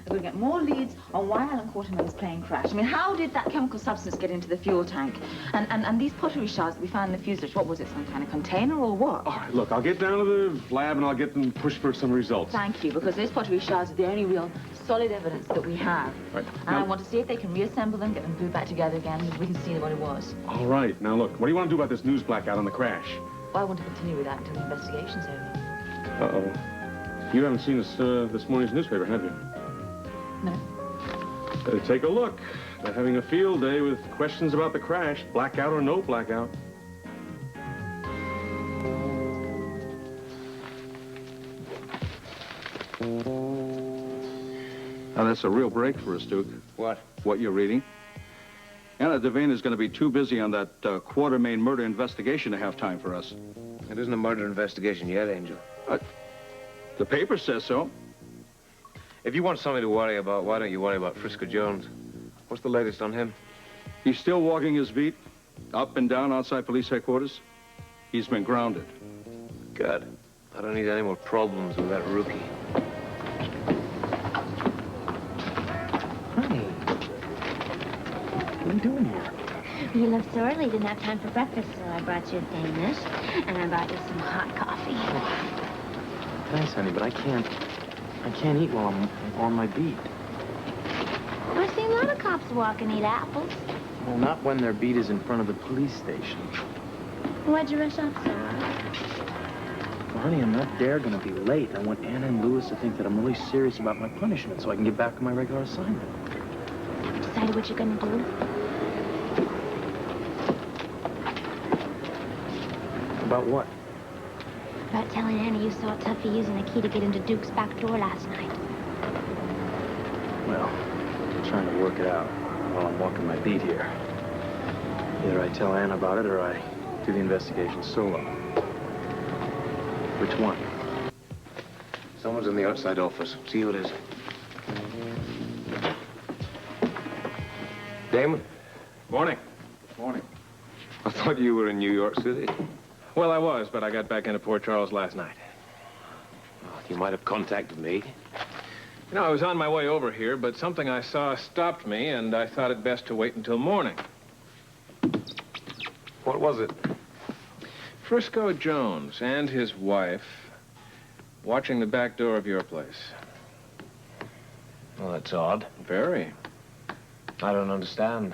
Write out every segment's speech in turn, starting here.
We're going to get more leads on why Alan Quartermain's plane crashed. I mean, how did that chemical substance get into the fuel tank? And these pottery shards that we found in the fuselage, what was it, some kind of container or what? All right, look, I'll get down to the lab and I'll get them pushed for some results. Thank you, because those pottery shards are the only real solid evidence that we have. Right. And now, I want to see if they can reassemble them, get them glued back together again, so we can see what it was. all right, now look, what do you want to do about this news blackout on the crash? Well, I want to continue with that until the investigation's over. Uh-oh. You haven't seen this morning's newspaper, have you? No. Take a look. They're having a field day with questions about the crash, blackout or no blackout. Now, that's a real break for us, Duke. What? What you're reading. Anna Devane is going to be too busy on that Quartermain murder investigation to have time for us. It isn't a murder investigation yet, Angel. The paper says so. If you want something to worry about, why don't you worry about Frisco Jones? What's the latest on him? He's still walking his beat, up and down outside police headquarters. He's been grounded. God, I don't need any more problems with that rookie. Honey, what are you doing here? You left so early, didn't have time for breakfast, so I brought you a Danish, and I brought you some hot coffee. Thanks, honey, but I can't eat while I'm on my beat. I've seen a lot of cops walk and eat apples. Well, not when their beat is in front of the police station. Why'd you rush off so early? Well, honey, I'm not dare gonna be late. I want Anna and Louis to think that I'm really serious about my punishment so I can get back to my regular assignment. Decided what you're gonna do? About what? About telling Anna you saw Tuffy using the key to get into Duke's back door last night. Well, I'm trying to work it out while I'm walking my beat here. Either I tell Anna about it or I do the investigation solo. Which one? Someone's in the outside office. See who it is. Damon? Morning. Morning. I thought you were in New York City. Well, I was, but I got back into Port Charles last night. Oh, you might have contacted me. You know, I was on my way over here, but something I saw stopped me, and I thought it best to wait until morning. What was it? Frisco Jones and his wife watching the back door of your place. Well, that's odd. Very. I don't understand.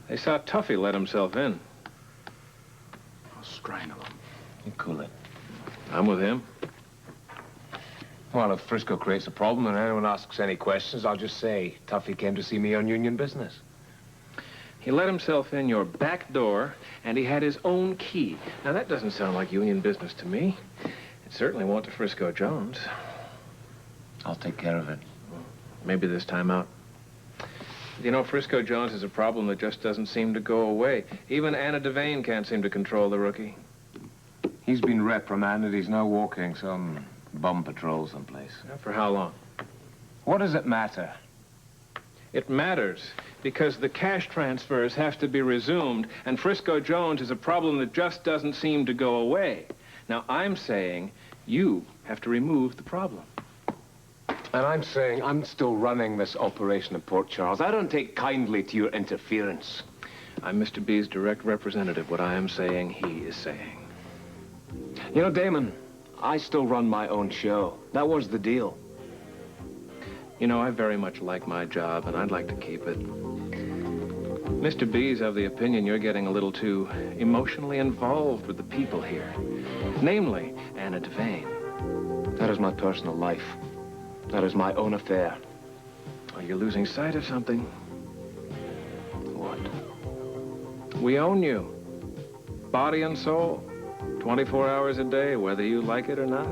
They saw Tuffy let himself in. I'll strangle him. You cool it. I'm with him. Well, if Frisco creates a problem and anyone asks any questions, I'll just say, Tuffy came to see me on union business. He let himself in your back door, and he had his own key. Now, that doesn't sound like union business to me. It certainly won't to Frisco Jones. I'll take care of it. Maybe this time out. You know, Frisco Jones is a problem that just doesn't seem to go away. Even Anna Devane can't seem to control the rookie. He's been reprimanded. He's now walking some bum patrol someplace. For how long? What does it matter? It matters because the cash transfers have to be resumed, and Frisco Jones is a problem that just doesn't seem to go away. Now, I'm saying you have to remove the problem. And I'm saying I'm still running this operation at Port Charles. I don't take kindly to your interference. I'm Mr. B's direct representative. What I am saying, he is saying. You know, Damon, I still run my own show. That was the deal. You know, I very much like my job, and I'd like to keep it. Mr. B's of the opinion you're getting a little too emotionally involved with the people here. Namely, Anna Devane. That is my personal life. That is my own affair. Well, you're losing sight of something. What? We own you. Body and soul. 24 hours a day, whether you like it or not.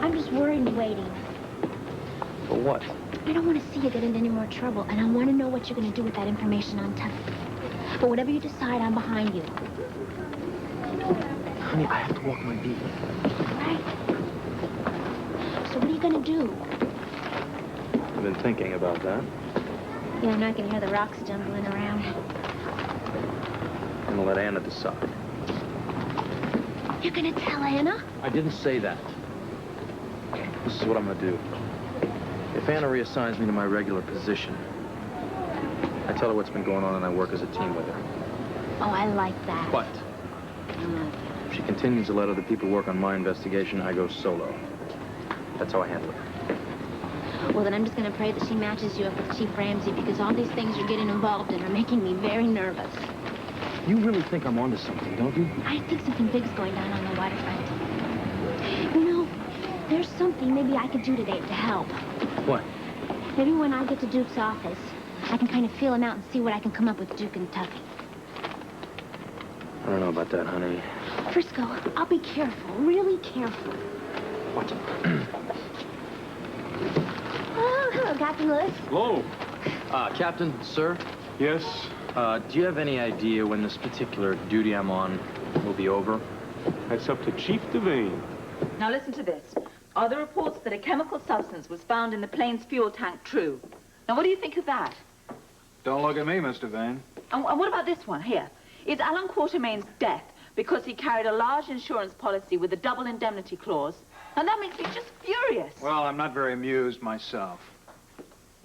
I'm just worried and waiting. For what? I don't want to see you get into any more trouble, and I want to know what you're going to do with that information on Tuffy. But whatever you decide, I'm behind you. Honey, I have to walk my beat. Right. So what are you going to do? I've been thinking about that. Yeah, I'm not going to hear the rocks jumbling around. I'm gonna let Anna decide. You're gonna tell Anna? I didn't say that. This is what I'm gonna do. If Anna reassigns me to my regular position, I tell her what's been going on and I work as a team with her. Oh, I like that. But if she continues to let other people work on my investigation, I go solo. That's how I handle it. Well, then I'm just gonna pray that she matches you up with Chief Ramsey, because all these things you're getting involved in are making me very nervous. You really think I'm onto something, don't you? I think something big's going down on the waterfront. You know, there's something maybe I could do today to help. What? Maybe when I get to Duke's office, I can kind of feel him out and see what I can come up with Duke and Tuffy. I don't know about that, honey. Frisco, I'll be careful, really careful. What? Oh, hello, Captain Lewis. Hello. Captain, sir, Yes? do you have any idea when this particular duty I'm on will be over? That's up to Chief Devane. Now listen to this. Are the reports that a chemical substance was found in the plane's fuel tank true? Now what do you think of that? Don't look at me, Mr. Vane. And what about this one here? Is Alan Quatermain's death because he carried a large insurance policy with a double indemnity clause? And that makes me just furious. Well, I'm not very amused myself.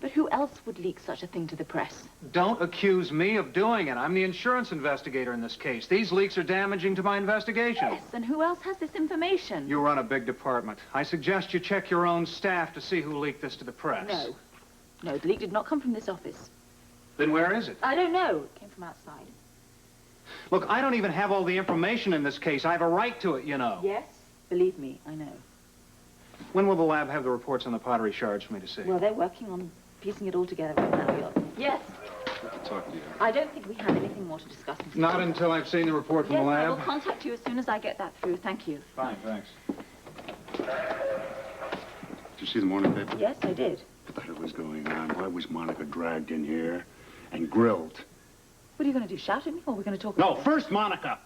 But who else would leak such a thing to the press? Don't accuse me of doing it. I'm the insurance investigator in this case. These leaks are damaging to my investigation. Yes, and who else has this information? You run a big department. I suggest you check your own staff to see who leaked this to the press. No. No, the leak did not come from this office. Then where is it? I don't know. It came from outside. Look, I don't even have all the information in this case. I have a right to it, you know. Yes, believe me, I know. When will the lab have the reports on the pottery shards for me to see? Well, they're working on piecing it all together right now. Yes. Talk to you. I don't think we have anything more to discuss. Mr. Not Stone. until I've seen the report from Yes, the I will lab. contact you as soon as I get that through. Thank you. Fine, thanks. Did you see the morning paper? Yes, I did. What the hell was going on? Why was Monica dragged in here and grilled? What are you going to do, shout at me, or are we going to talk No, about it? first Monica.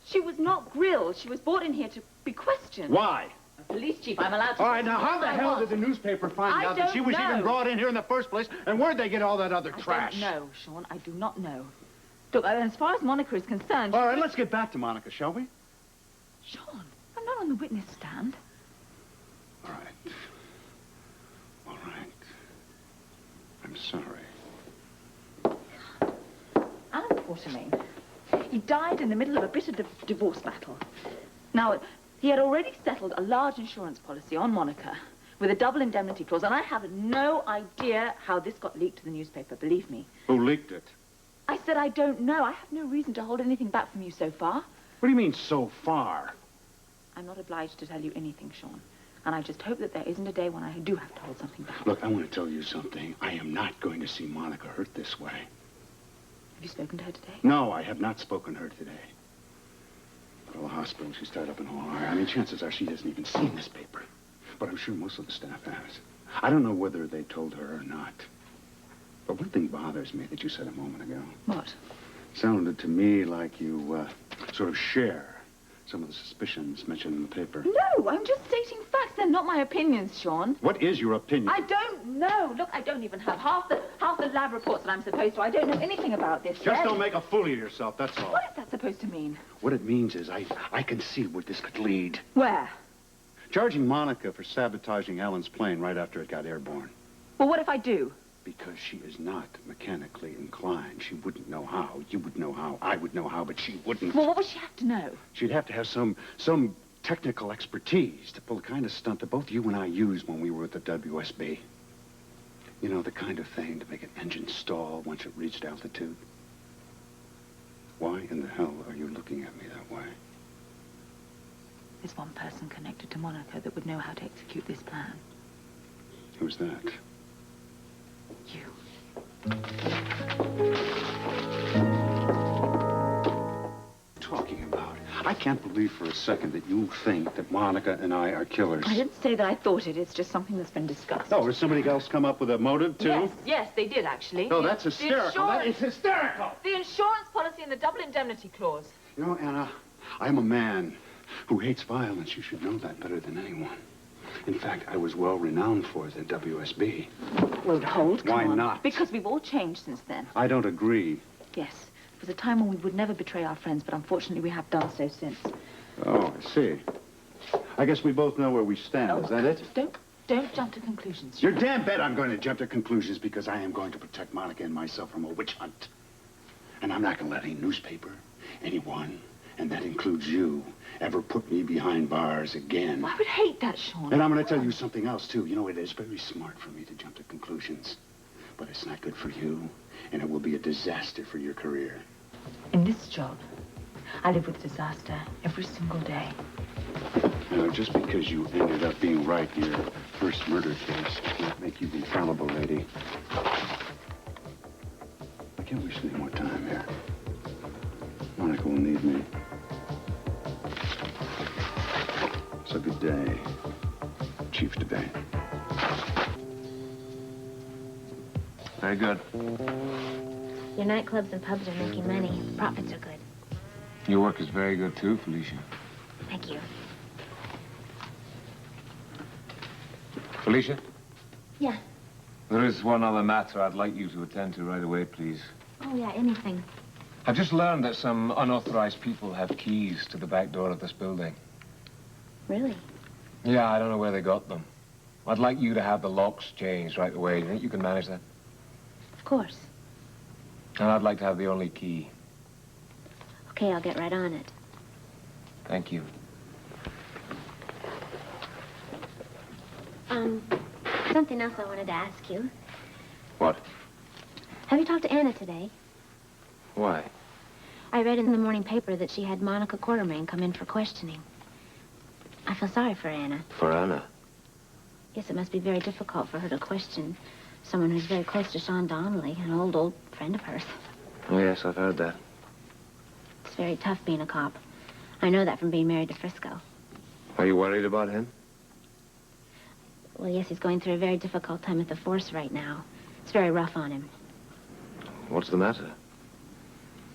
She was not grilled. She was brought in here to be questioned. Why? Police chief, I'm allowed to... All right, now how the I hell was. did the newspaper find I out that she don't was know. even brought in here in the first place? And where'd they get all that other trash? I don't know, Sean. I do not know. Look, as far as Monica is concerned... All right, let's get back to Monica, shall we? Sean, I'm not on the witness stand. All right. All right. I'm sorry. Alan Quatermain, he died in the middle of a bitter divorce battle. Now, he had already settled a large insurance policy on Monica with a double indemnity clause, and I have no idea how this got leaked to the newspaper, believe me. Who leaked it? I said I don't know. I have no reason to hold anything back from you so far. What do you mean, so far? I'm not obliged to tell you anything, Sean. And I just hope that there isn't a day when I do have to hold something back. Look, I want to tell you something. I am not going to see Monica hurt this way. Have you spoken to her today? No, I have not spoken to her today. At the hospital, she's tied up in OR. I mean, chances are she hasn't even seen this paper. But I'm sure most of the staff has. I don't know whether they told her or not. But one thing bothers me that you said a moment ago. What? Sounded to me like you sort of share some of the suspicions mentioned in the paper. No, I'm just stating facts. They're not my opinions, Sean. What is your opinion? I don't know. Look, I don't even have half the lab reports that I'm supposed to. I don't know anything about this. Just don't make a fool of yourself, that's all. What is that supposed to mean? What it means is I can see where this could lead. Where? Charging Monica for sabotaging Alan's plane right after it got airborne. Well, what if I do? Because she is not mechanically inclined. She wouldn't know how. You would know how. I would know how, but she wouldn't. Well, what would she have to know? She'd have to have some technical expertise to pull the kind of stunt that both you and I used when we were at the WSB. You know, the kind of thing to make an engine stall once it reached altitude. Why in the hell are you looking at me that way? There's one person connected to Monica that would know how to execute this plan. Who's that? You. Talking about? I can't believe for a second that you think that Monica and I are killers. I didn't say that I thought it. It's just something that's been discussed. Oh, has somebody else come up with a motive, too? Yes, they did, actually. No, that's hysterical. That is hysterical. The insurance policy and the double indemnity clause. You know, Anna, I'm a man who hates violence. You should know that better than anyone. In fact, I was well renowned for the WSB. Well, hold, come Why on. not? Because we've all changed since then. I don't agree. Yes. It was a time when we would never betray our friends, but unfortunately we have done so since. Oh, I see. I guess we both know where we stand. Is that it? Don't jump to conclusions. You're damn bet I'm going to jump to conclusions because I am going to protect Monica and myself from a witch hunt. And I'm not going to let any newspaper, anyone, and that includes you, ever put me behind bars again. I would hate that, Sean. And I'm going to tell you something else, too. You know, it is very smart for me to jump to conclusions. But it's not good for you, and it will be a disaster for your career. In this job, I live with disaster every single day. Now, just because you ended up being right in your first murder case does not make you infallible, lady. I can't waste any more time here. Monica will need me. So good day, Chief Devane. Very good. Your nightclubs and pubs are making money. Profits are good. Your work is very good, too, Felicia. Thank you. Felicia, Yeah. there is one other matter I'd like you to attend to right away, please. Oh, yeah, anything. I've just learned that some unauthorized people have keys to the back door of this building. Really? Yeah, I don't know where they got them. I'd like you to have the locks changed right away. Do you think you can manage that? Of course. And I'd like to have the only key. Okay, I'll get right on it. Thank you. Something else I wanted to ask you. What? Have you talked to Anna today? Why? I read in the morning paper that she had Monica Quartermain come in for questioning. I feel sorry for Anna. For Anna? Yes, it must be very difficult for her to question someone who's very close to Sean Donnelly, an old friend of hers. Oh, yes, I've heard that. It's very tough being a cop. I know that from being married to Frisco. Are you worried about him? Well, yes, he's going through a very difficult time at the force right now. It's very rough on him. What's the matter?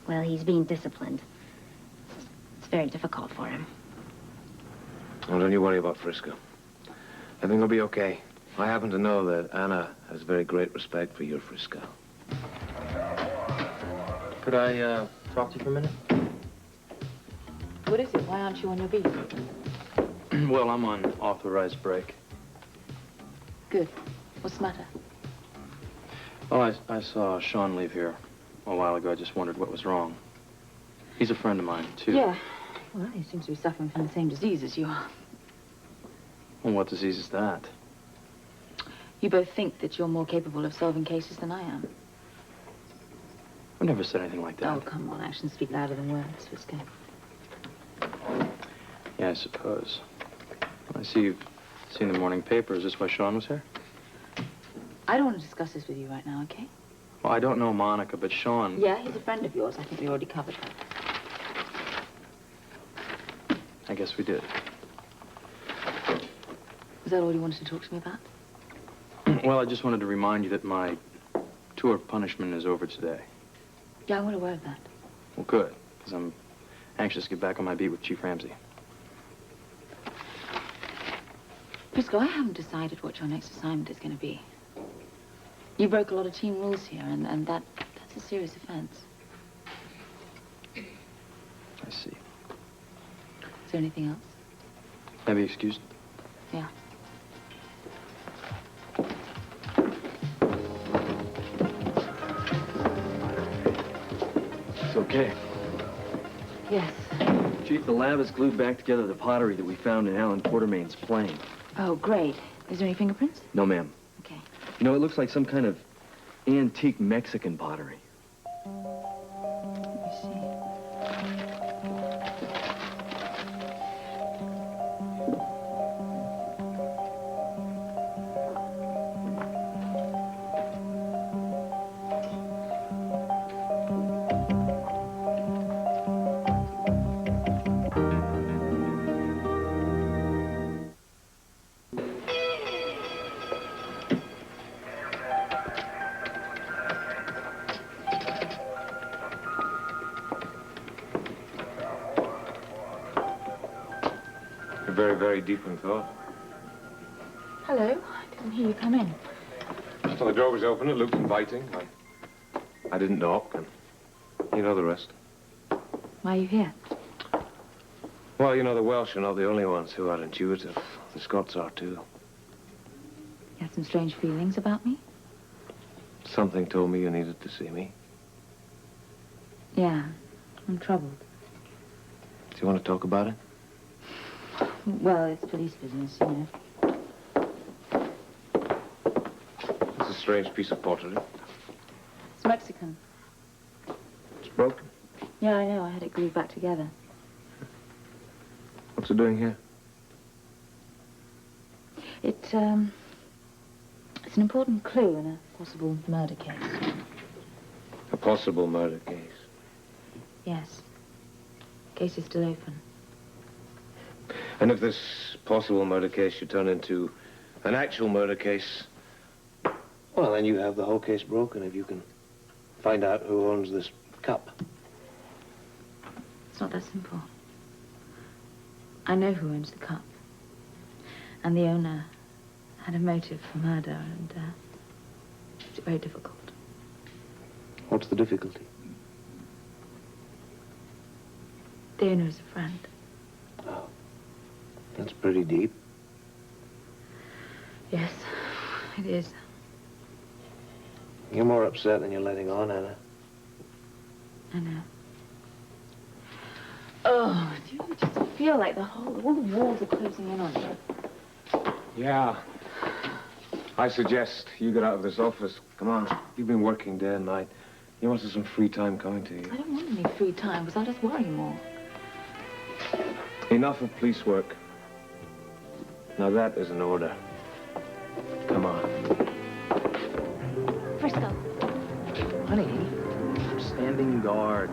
Well, he's being disciplined. It's very difficult for him. Oh, don't you worry about Frisco. Everything will be okay. I happen to know that Anna has very great respect for your Frisco. Could I, talk to you for a minute? What is it? Why aren't you on your beat? Well, I'm on authorized break. Good. What's the matter? Oh, I saw Sean leave here a while ago. I just wondered what was wrong. He's a friend of mine, too. Yeah. Well, he seems to be suffering from the same disease as you are. Well, what disease is that? You both think that you're more capable of solving cases than I am. I've never said anything like that. Oh, come on. Actions speak louder than words, Frisco. Yeah, I suppose. I see you've seen the morning paper. Is this why Sean was here? I don't want to discuss this with you right now, okay? Well, I don't know Monica, but Sean... Yeah, he's a friend of yours. I think we already covered that. I guess we did. Was that all you wanted to talk to me about? Well, I just wanted to remind you that my tour of punishment is over today. Yeah, I'm well aware of that. Well, good, because I'm anxious to get back on my beat with Chief Ramsey. Frisco, I haven't decided what your next assignment is going to be. You broke a lot of team rules here, and that's a serious offense. I see. Is there anything else? May I be excused? Yeah. It's okay. Yes. Chief, the lab has glued back together the pottery that we found in Alan Quartermain's plane. Oh, great. Is there any fingerprints? No, ma'am. Okay. You know, it looks like some kind of antique Mexican pottery. Let me see. You're very, very deep in thought. Hello. I didn't hear you come in. Just when the door was open, it looked inviting. I didn't knock, and you know the rest. Why are you here? Well, you know, the Welsh are not the only ones who are intuitive. The Scots are, too. You have some strange feelings about me? Something told me you needed to see me. Yeah, I'm troubled. Do you want to talk about it? Well, it's police business, you know. It's a strange piece of pottery. It's Mexican. It's broken. Yeah, I know. I had it glued back together. What's it doing here? It's an important clue in a possible murder case. A possible murder case. Yes. Case is still open. And if this possible murder case should turn into an actual murder case, well, then you have the whole case broken if you can find out who owns this cup. It's not that simple. I know who owns the cup. And the owner had a motive for murder, and it's very difficult. What's the difficulty? The owner is a friend. Oh, that's pretty deep. Yes, it is. You're more upset than you're letting on, Anna. I know. Oh, do you just feel like all the walls are closing in on you? Yeah. I suggest you get out of this office. Come on. You've been working day and night. You wanted some free time coming to you. I don't want any free time, because I'll just worry more. Enough of police work. Now that is an order. Come on. Frisco. Honey, I'm standing guard.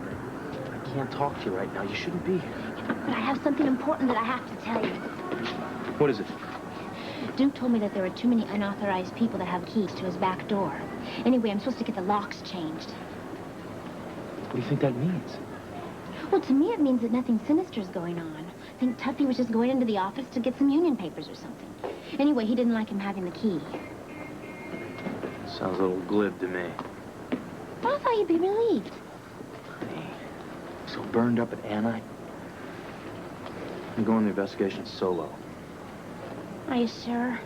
I can't talk to you right now. You shouldn't be here. But I have something important that I have to tell you. What is it? Duke told me that there are too many unauthorized people that have keys to his back door. Anyway, I'm supposed to get the locks changed. What do you think that means? Well, to me, it means that nothing sinister is going on. I think Tuffy was just going into the office to get some union papers or something. Anyway, he didn't like him having the key. Sounds a little glib to me. But I thought you'd be relieved. Honey, so burned up at Anna. I'm going the investigation solo. Are you sure?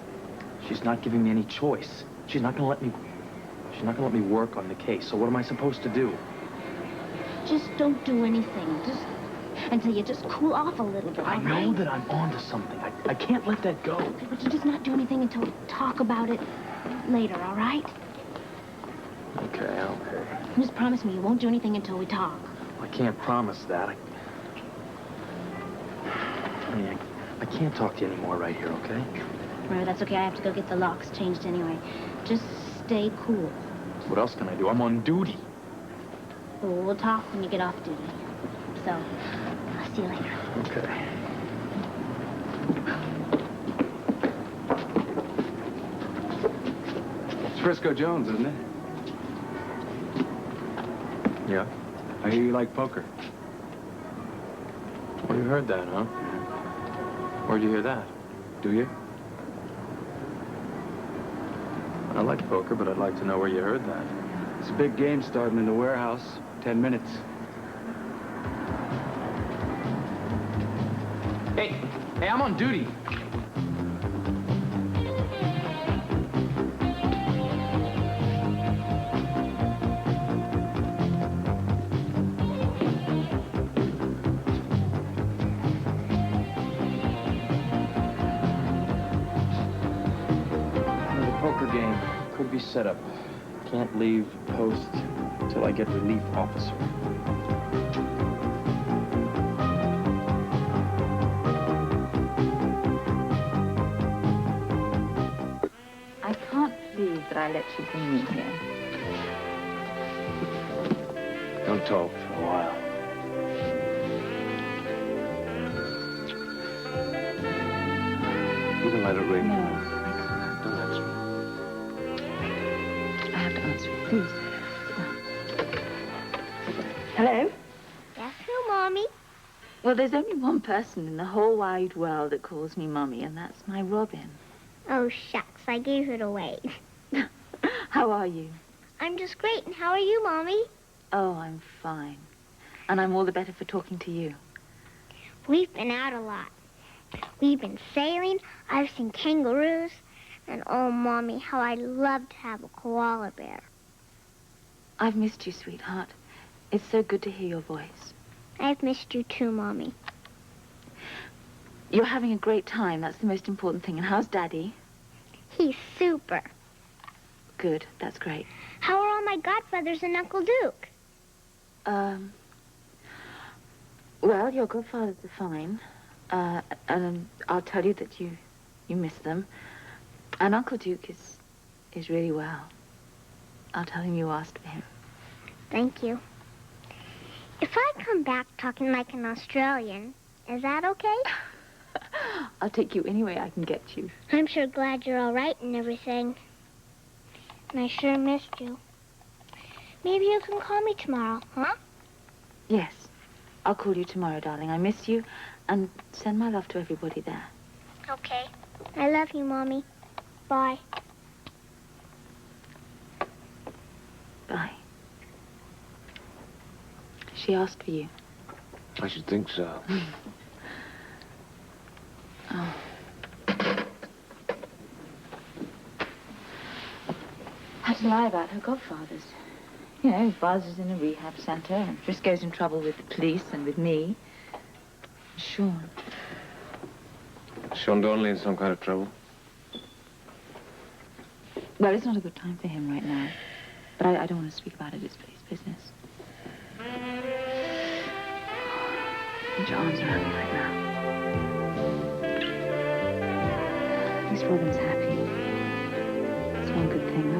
She's not giving me any choice. She's not gonna let me work on the case. So what am I supposed to do? Just don't do anything. Just until you just cool off a little bit, I know that I'm onto something. I can't let that go. Okay, but you just not do anything until we talk about it later, all right? Okay. Just promise me you won't do anything until we talk. I can't promise that. I can't talk to you anymore right here, okay? Well, that's okay. I have to go get the locks changed anyway. Just stay cool. What else can I do? I'm on duty. Well, we'll talk when you get off duty. So, I'll see you later. Okay. It's Frisco Jones, isn't it? Yeah? I hear you like poker. Well, you heard that, huh? Where'd you hear that? Do you? I like poker, but I'd like to know where you heard that. It's a big game starting in the warehouse. 10 minutes. Hey, I'm on duty. The poker game could be set up. Can't leave post till I get relief officer. I can't believe that I let you bring me here. Don't talk for a while. You can let it ring. No, Don't answer me. I have to answer it, please. Hello? Yes, who, Mommy? Well, there's only one person in the whole wide world that calls me Mummy, and that's my Robin. Oh, shucks. I gave it away. How are you? I'm just great. And how are you, Mommy? Oh, I'm fine. And I'm all the better for talking to you. We've been out a lot. We've been sailing, I've seen kangaroos, and oh, Mommy, how I'd love to have a koala bear. I've missed you, sweetheart. It's so good to hear your voice. I've missed you too, Mommy. You're having a great time. That's the most important thing. And how's Daddy? He's super. Good. That's great. How are all my godfathers and Uncle Duke? Well, your godfathers are fine. And I'll tell you that you miss them. And Uncle Duke is really well. I'll tell him you asked for him. Thank you. If I come back talking like an Australian, is that okay? I'll take you any way I can get you. I'm sure glad you're all right and everything. And I sure missed you. Maybe you can call me tomorrow, huh? Yes. I'll call you tomorrow, darling. I miss you, and send my love to everybody there. Okay. I love you, Mommy. Bye. Bye. She asked for you. I should think so. Oh. Had to lie about her godfathers. You know, Buzz is in a rehab center, and Frisco's in trouble with the police and with me. Sean. Sean Donnelly in some kind of trouble? Well, it's not a good time for him right now. But I don't want to speak about it. It's his business. Put your arms around me right now. At least Robin's happy. It's one good thing.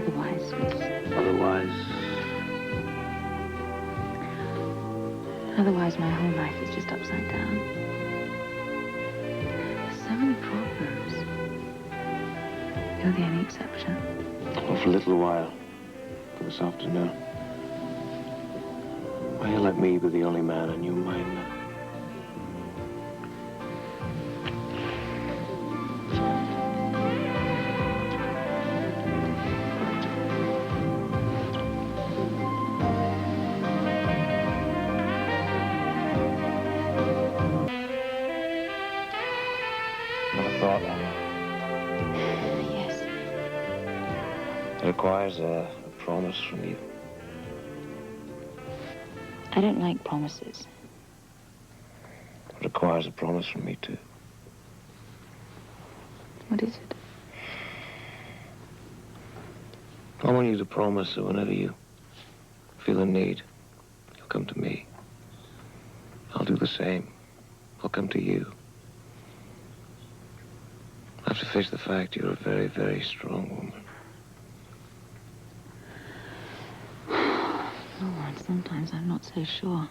Otherwise, my whole life is just upside down. There's so many problems. You're the only exception. Well, for a little while. For this afternoon. Why you let me be the only man on your mind now? Yes. It requires a promise from you. I don't like promises. It requires a promise from me, too. What is it? I want you to promise that whenever you feel a need, you'll come to me. I'll do the same. I'll come to you. I have to face the fact you're a very, very strong woman. Oh, and sometimes I'm not so sure.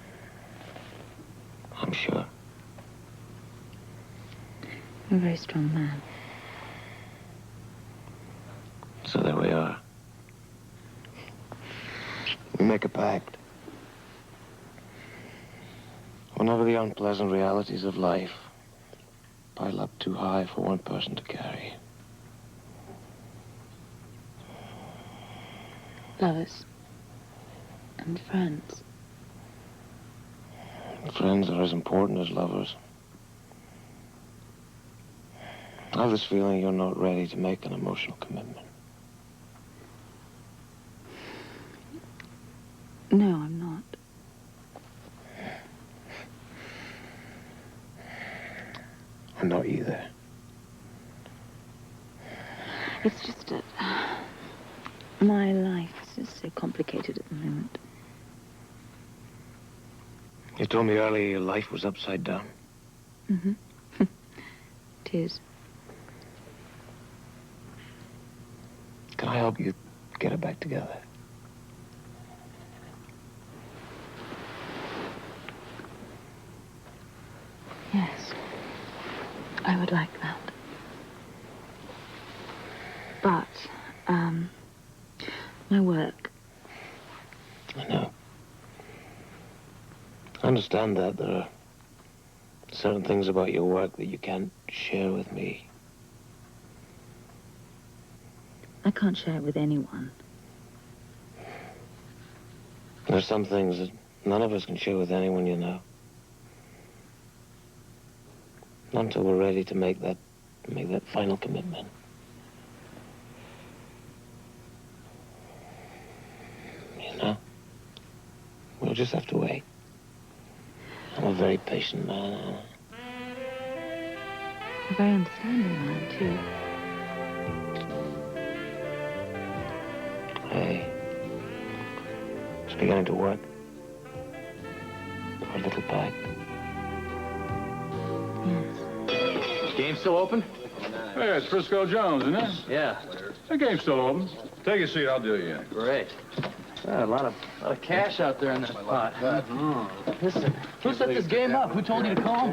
I'm sure. You're a very strong man. So there we are. We make a pact. Whenever the unpleasant realities of life pile up too high for one person to carry. Lovers. And friends. Friends are as important as lovers. I have this feeling you're not ready to make an emotional commitment. No, I'm not. I'm not either. It's just that my life is just so complicated at the moment. You told me earlier your life was upside down. Mm-hmm. It is. Can I help you get it back together? Yes. I would like that. But, my work. I know. I understand that. There are certain things about your work that you can't share with me. I can't share it with anyone. There's some things that none of us can share with anyone you know. Not until we're ready to make that final commitment. You know? We'll just have to wait. I'm a very patient man, Anna. A very understanding man, too. Hey, it's beginning to work. Our little pact. Yes. Game still open? Hey, it's Frisco Jones, isn't it? Yeah. The game's still open. Take a seat, I'll do you in. Great. A lot of cash out there in that pot. Listen, who set this game up? Who told you to call?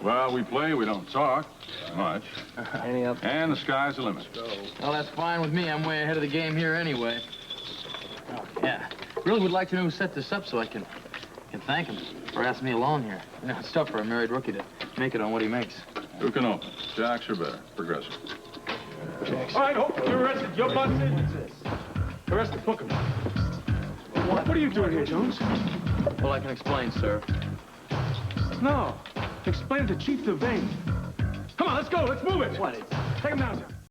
Well, we play, we don't talk much. Any up? And the sky's the limit. Well, that's fine with me. I'm way ahead of the game here anyway. Oh, yeah. Really would like to know who set this up so I can thank him for asking me along here. You know, it's tough for a married rookie to make it on what he makes. Who can open? Jacks or better? Progressive. All right, Hope, you're arrested. Your butt's in. Arrested, book him. What are you doing here, Jones? Well, I can explain, sir. No. Explain it to Chief Devane. Come on, let's go. Let's move it. What is it? Take him down, sir.